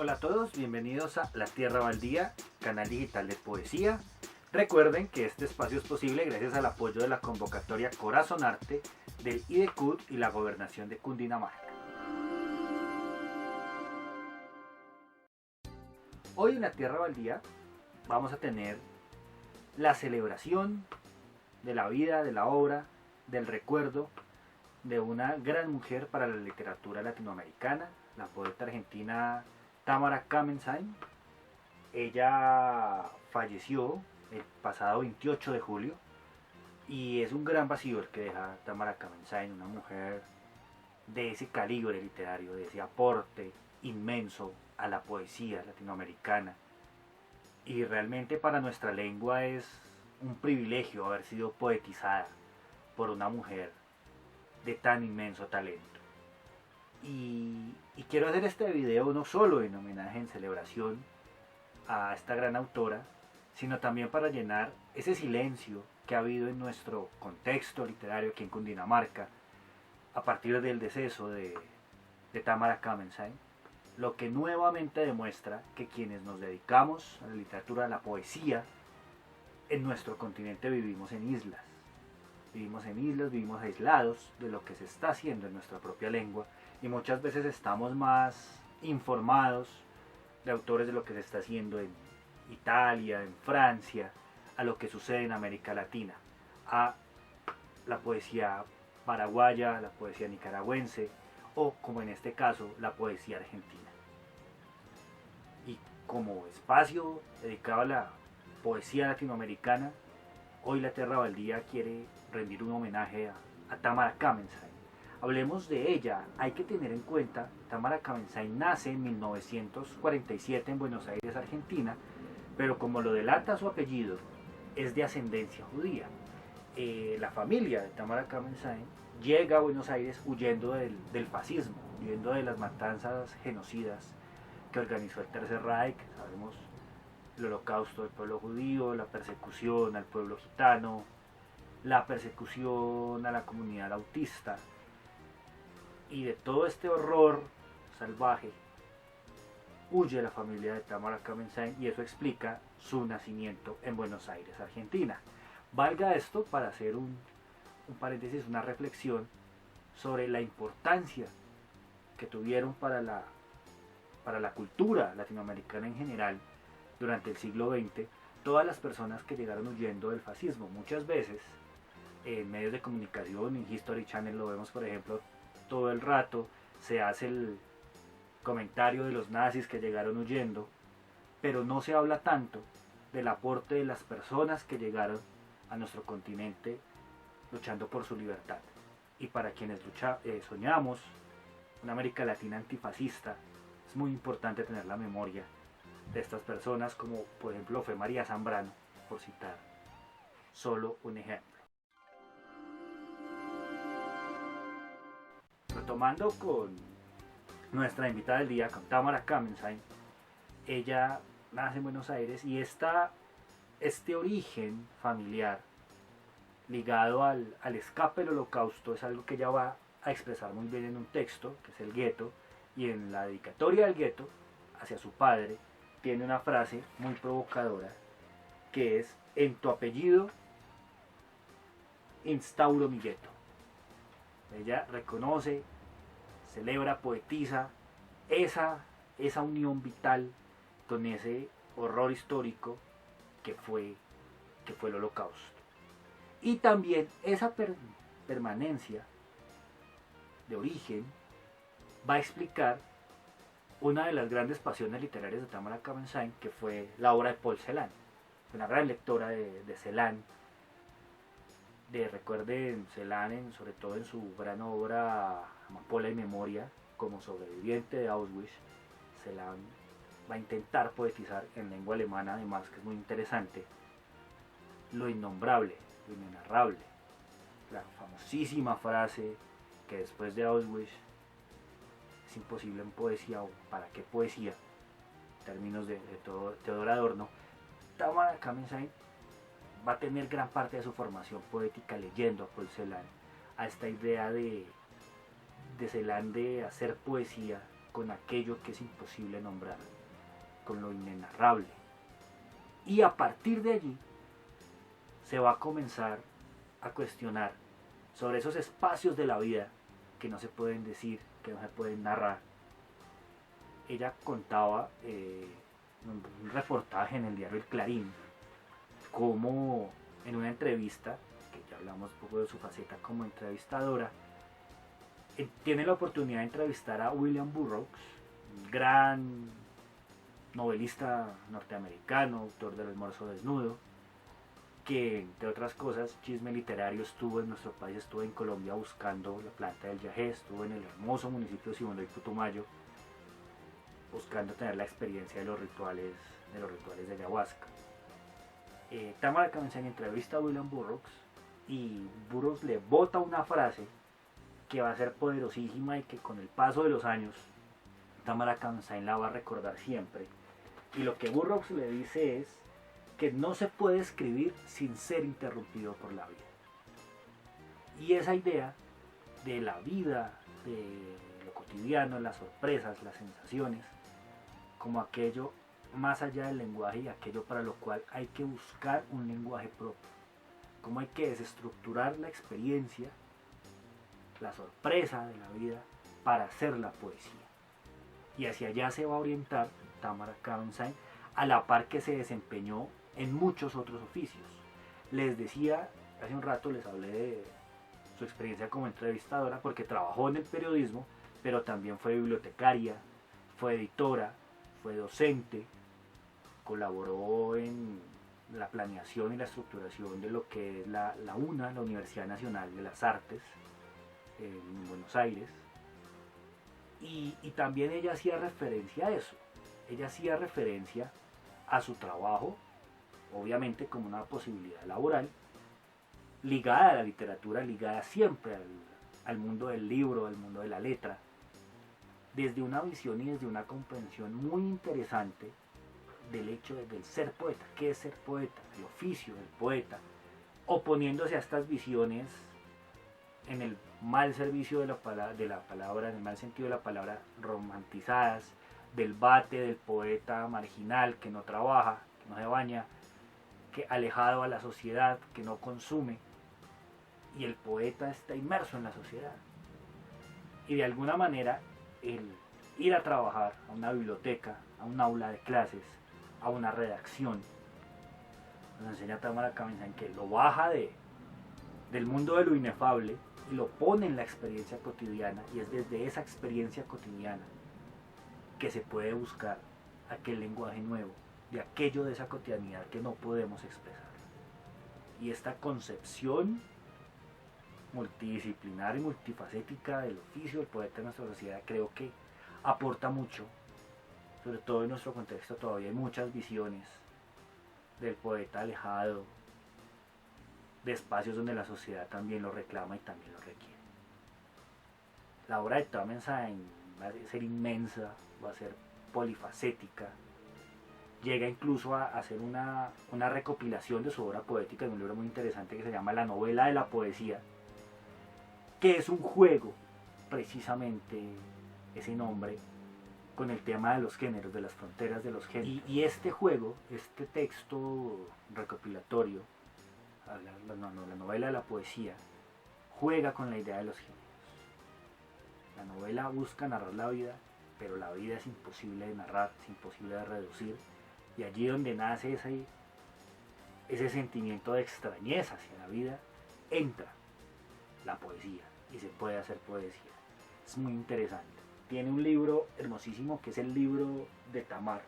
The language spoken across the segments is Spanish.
Hola a todos, bienvenidos a La Tierra Baldía, canal digital de poesía. Recuerden que este espacio es posible gracias al apoyo de la convocatoria Corazonarte del IDECUD y la Gobernación de Cundinamarca. Hoy en La Tierra Baldía vamos a tener la celebración de la vida, de la obra, del recuerdo de una gran mujer para la literatura latinoamericana, la poeta argentina Tamara Kamenstein. Ella falleció el pasado 28 de julio y es un gran vacío el que deja Tamara Kamenstein, una mujer de ese calibre literario, de ese aporte inmenso a la poesía latinoamericana. Y realmente para nuestra lengua es un privilegio haber sido poetizada por una mujer de tan inmenso talento. Y quiero hacer este video no solo en homenaje, en celebración a esta gran autora, sino también para llenar ese silencio que ha habido en nuestro contexto literario aquí en Cundinamarca a partir del deceso de Tamara Kamenstein, lo que nuevamente demuestra que quienes nos dedicamos a la literatura, a la poesía, en nuestro continente vivimos en islas. Vivimos aislados de lo que se está haciendo en nuestra propia lengua y muchas veces estamos más informados de autores de lo que se está haciendo en Italia, en Francia, a lo que sucede en América Latina, a la poesía paraguaya, la poesía nicaragüense o, como en este caso, la poesía argentina. Y como espacio dedicado a la poesía latinoamericana, hoy La Tierra Baldía quiere rendir un homenaje a Tamara Kamenstein. Hablemos de ella. Hay que tener en cuenta, Tamara Kamenstein nace en 1947 en Buenos Aires, Argentina, pero como lo delata su apellido, es de ascendencia judía. La familia de Tamara Kamenstein llega a Buenos Aires huyendo del fascismo, huyendo de las matanzas genocidas que organizó el Tercer Reich. Sabemos el holocausto del pueblo judío, la persecución al pueblo gitano, la persecución a la comunidad autista, y de todo este horror salvaje huye la familia de Tamara Kamenstein y eso explica su nacimiento en Buenos Aires, Argentina. Valga esto para hacer un paréntesis, una reflexión sobre la importancia que tuvieron para la cultura latinoamericana en general durante el siglo XX todas las personas que llegaron huyendo del fascismo. Muchas veces en medios de comunicación, en History Channel lo vemos, por ejemplo, todo el rato se hace el comentario de los nazis que llegaron huyendo, pero no se habla tanto del aporte de las personas que llegaron a nuestro continente luchando por su libertad. Y para quienes soñamos una América Latina antifascista, es muy importante tener la memoria de estas personas, como por ejemplo fue María Zambrano, por citar solo un ejemplo. Retomando con nuestra invitada del día, con Tamara Kamenstein, ella nace en Buenos Aires y este origen familiar ligado al escape del holocausto es algo que ella va a expresar muy bien en un texto, que es El Gueto, y en la dedicatoria del Gueto hacia su padre tiene una frase muy provocadora que es: en tu apellido instauro mi gueto. Ella reconoce, celebra, poetiza esa unión vital con ese horror histórico que fue el holocausto. Y también esa permanencia de origen va a explicar una de las grandes pasiones literarias de Tamara Kamenstein, que fue la obra de Paul Celan. Una gran lectora de Celan. Recuerden Celan, sobre todo en su gran obra Amapola y Memoria, como sobreviviente de Auschwitz. Celan va a intentar poetizar en lengua alemana, además, que es muy interesante, lo innombrable, lo inenarrable. La famosísima frase que después de Auschwitz es imposible en poesía, o para qué poesía, en términos de Theodor Adorno. Tamara Kamenstein va a tener gran parte de su formación poética leyendo a Paul Celan, a esta idea de Celan de hacer poesía con aquello que es imposible nombrar. con lo inenarrable. Y a partir de allí se va a comenzar a cuestionar sobre esos espacios de la vida que no se pueden decir, que no se pueden narrar. Ella contaba un reportaje en el diario El Clarín, como en una entrevista, que ya hablamos un poco de su faceta como entrevistadora, tiene la oportunidad de entrevistar a William Burroughs, un gran novelista norteamericano, autor del Almuerzo Desnudo, que entre otras cosas, chisme literario, estuvo en nuestro país, estuvo en Colombia buscando la planta del yagé, estuvo en el hermoso municipio de Siboney, Putumayo, buscando tener la experiencia de los rituales de ayahuasca. Tamara Kamensain entrevista a William Burroughs y Burroughs le bota una frase que va a ser poderosísima y que con el paso de los años Tamara Kamensain la va a recordar siempre. Y lo que Burroughs le dice es que no se puede escribir sin ser interrumpido por la vida. Y esa idea de la vida, de lo cotidiano, las sorpresas, las sensaciones, como aquello más allá del lenguaje y aquello para lo cual hay que buscar un lenguaje propio, como hay que desestructurar la experiencia, la sorpresa de la vida para hacer la poesía. Y hacia allá se va a orientar Tamara Kamensain, a la par que se desempeñó en muchos otros oficios. Les decía, hace un rato les hablé de su experiencia como entrevistadora, porque trabajó en el periodismo, pero también fue bibliotecaria, fue editora, fue docente, colaboró en la planeación y la estructuración de lo que es la UNA, la Universidad Nacional de las Artes, en Buenos Aires, y también ella hacía referencia a eso, ella hacía referencia a su trabajo, obviamente como una posibilidad laboral, ligada a la literatura, ligada siempre al mundo del libro, al mundo de la letra, desde una visión y desde una comprensión muy interesante del hecho del ser poeta. ¿Qué es ser poeta? El oficio del poeta, oponiéndose a estas visiones en el mal servicio de la palabra, en el mal sentido de la palabra, romantizadas, del bate del poeta marginal que no trabaja, que no se baña, que alejado a la sociedad, que no consume, y el poeta está inmerso en la sociedad. Y de alguna manera el ir a trabajar a una biblioteca, a un aula de clases, a una redacción, nos enseña Tamara Kamensain que lo baja del mundo de lo inefable y lo pone en la experiencia cotidiana, y es desde esa experiencia cotidiana que se puede buscar aquel lenguaje nuevo, de aquello de esa cotidianidad que no podemos expresar. Y esta concepción multidisciplinar y multifacética del oficio del poeta en nuestra sociedad creo que aporta mucho, sobre todo en nuestro contexto. Todavía hay muchas visiones del poeta alejado de espacios donde la sociedad también lo reclama y también lo requiere. La obra de Kamensain va a ser inmensa, va a ser polifacética, llega incluso a hacer una recopilación de su obra poética en un libro muy interesante que se llama La novela de la poesía, que es un juego, precisamente ese nombre, con el tema de los géneros, de las fronteras de los géneros. Y este juego, este texto recopilatorio, la novela de la poesía, juega con la idea de los géneros. La novela busca narrar la vida, pero la vida es imposible de narrar, es imposible de reducir, y allí donde nace ese sentimiento de extrañeza hacia la vida, entra la poesía y se puede hacer poesía. Es muy interesante. Tiene un libro hermosísimo que es el libro de Tamar,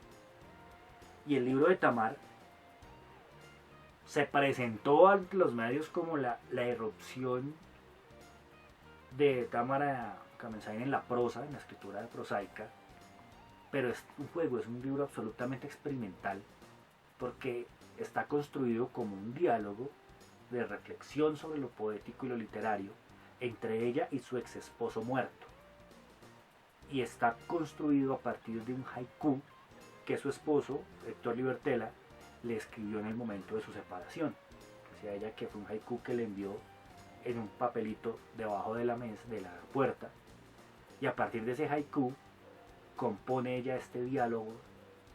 y el libro de Tamar se presentó ante los medios como la irrupción de Tamara Kamensain en la prosa, en la escritura prosaica, pero es un juego, es un libro absolutamente experimental, porque está construido como un diálogo de reflexión sobre lo poético y lo literario entre ella y su ex esposo muerto, y está construido a partir de un haiku que su esposo, Héctor Libertela, le escribió en el momento de su separación. Decía ella que fue un haiku que le envió en un papelito debajo de la mesa, de la puerta, y a partir de ese haiku compone ella este diálogo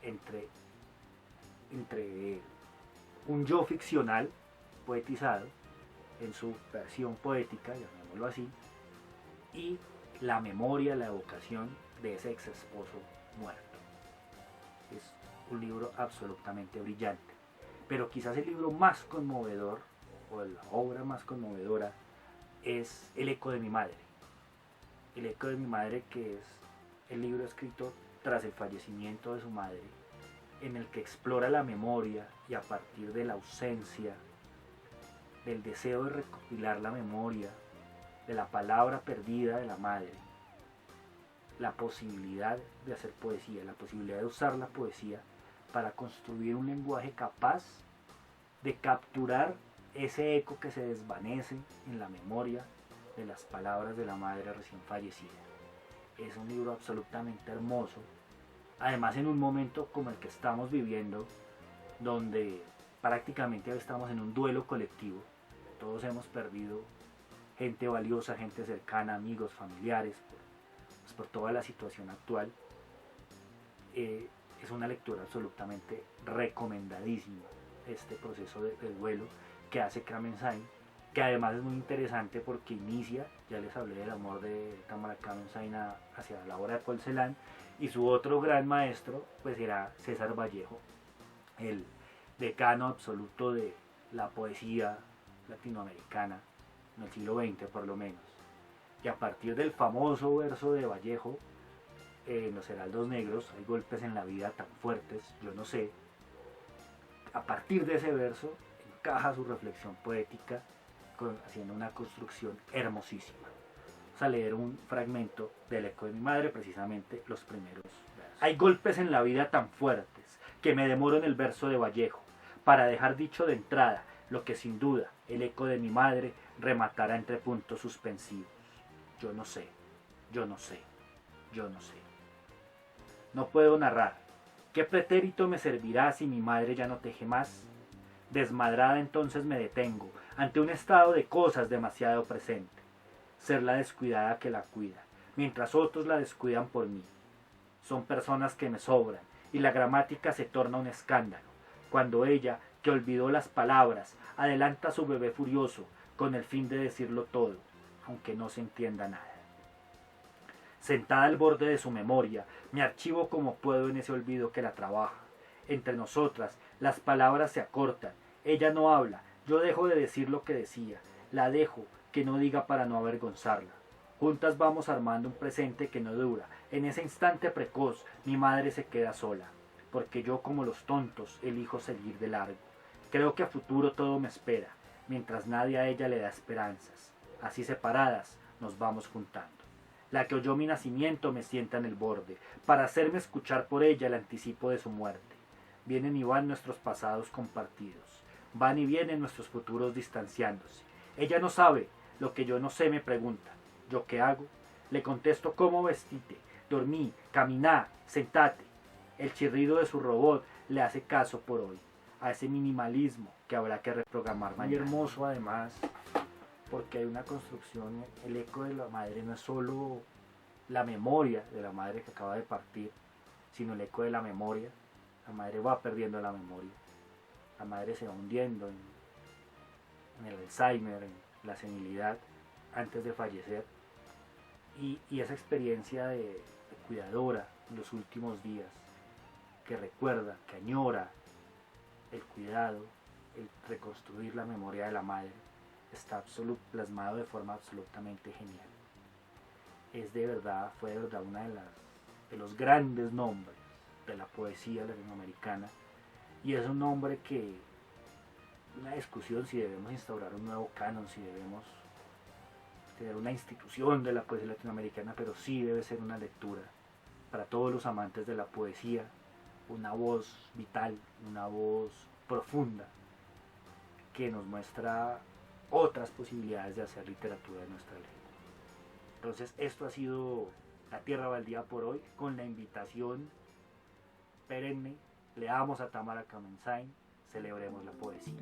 entre, entre un yo ficcional, poetizado, en su versión poética, llamémoslo así, y la memoria, la evocación de ese ex esposo muerto. Es un libro absolutamente brillante. Pero quizás el libro más conmovedor, o la obra más conmovedora, es El eco de mi madre. El eco de mi madre, que es el libro escrito tras el fallecimiento de su madre, en el que explora la memoria y a partir de la ausencia, del deseo de recopilar la memoria, de la palabra perdida de la madre, la posibilidad de hacer poesía, la posibilidad de usar la poesía para construir un lenguaje capaz de capturar ese eco que se desvanece en la memoria de las palabras de la madre recién fallecida. Es un libro absolutamente hermoso, además en un momento como el que estamos viviendo, donde prácticamente estamos en un duelo colectivo. Todos hemos perdido gente valiosa, gente cercana, amigos, familiares, por toda la situación actual. Es una lectura absolutamente recomendadísima, este proceso de duelo que hace Kamensain, que además es muy interesante porque inicia, ya les hablé del amor de Tamara Kamensain hacia la obra de Paul Celan, y su otro gran maestro pues era César Vallejo, el decano absoluto de la poesía latinoamericana en el siglo XX por lo menos. Y a partir del famoso verso de Vallejo, en Los Heraldos Negros, hay golpes en la vida tan fuertes, yo no sé, a partir de ese verso encaja su reflexión poética haciendo una construcción hermosísima. Vamos a leer un fragmento del eco de mi madre, precisamente los primeros versos. Hay golpes en la vida tan fuertes que me demoro en el verso de Vallejo para dejar dicho de entrada lo que sin duda el eco de mi madre rematará entre puntos suspensivos. Yo no sé, yo no sé, yo no sé. No puedo narrar. ¿Qué pretérito me servirá si mi madre ya no teje más? Desmadrada entonces me detengo ante un estado de cosas demasiado presente. Ser la descuidada que la cuida, mientras otros la descuidan por mí. Son personas que me sobran y la gramática se torna un escándalo, cuando ella, que olvidó las palabras, adelanta a su bebé furioso con el fin de decirlo todo, aunque no se entienda nada. Sentada al borde de su memoria, me archivo como puedo en ese olvido que la trabaja. Entre nosotras, las palabras se acortan. Ella no habla, yo dejo de decir lo que decía. La dejo, que no diga para no avergonzarla. Juntas vamos armando un presente que no dura. En ese instante precoz, mi madre se queda sola, porque yo, como los tontos, elijo seguir de largo. Creo que a futuro todo me espera, mientras nadie a ella le da esperanzas. Así separadas, nos vamos juntando. La que oyó mi nacimiento me sienta en el borde, para hacerme escuchar por ella el anticipo de su muerte. Vienen y van nuestros pasados compartidos, van y vienen nuestros futuros distanciándose. Ella no sabe, lo que yo no sé me pregunta. ¿Yo qué hago? Le contesto cómo vestite, dormí, caminá, sentate. El chirrido de su robot le hace caso por hoy, a ese minimalismo que habrá que reprogramar mañana. Muy hermoso además, porque hay una construcción, el eco de la madre no es solo la memoria de la madre que acaba de partir, sino el eco de la memoria. La madre va perdiendo la memoria, la madre se va hundiendo en el Alzheimer, en la senilidad antes de fallecer, y esa experiencia de cuidadora en los últimos días, que recuerda, que añora el cuidado, el reconstruir la memoria de la madre, está plasmado de forma absolutamente genial. Es de verdad, fue de verdad una de los grandes nombres de la poesía latinoamericana, y es un nombre que, una discusión si debemos instaurar un nuevo canon, si debemos tener una institución de la poesía latinoamericana, pero sí debe ser una lectura para todos los amantes de la poesía, una voz vital, una voz profunda que nos muestra otras posibilidades de hacer literatura en nuestra lengua. Entonces esto ha sido La Tierra Baldía por hoy, con la invitación perenne: leamos a Tamara Kamensain, celebremos la poesía.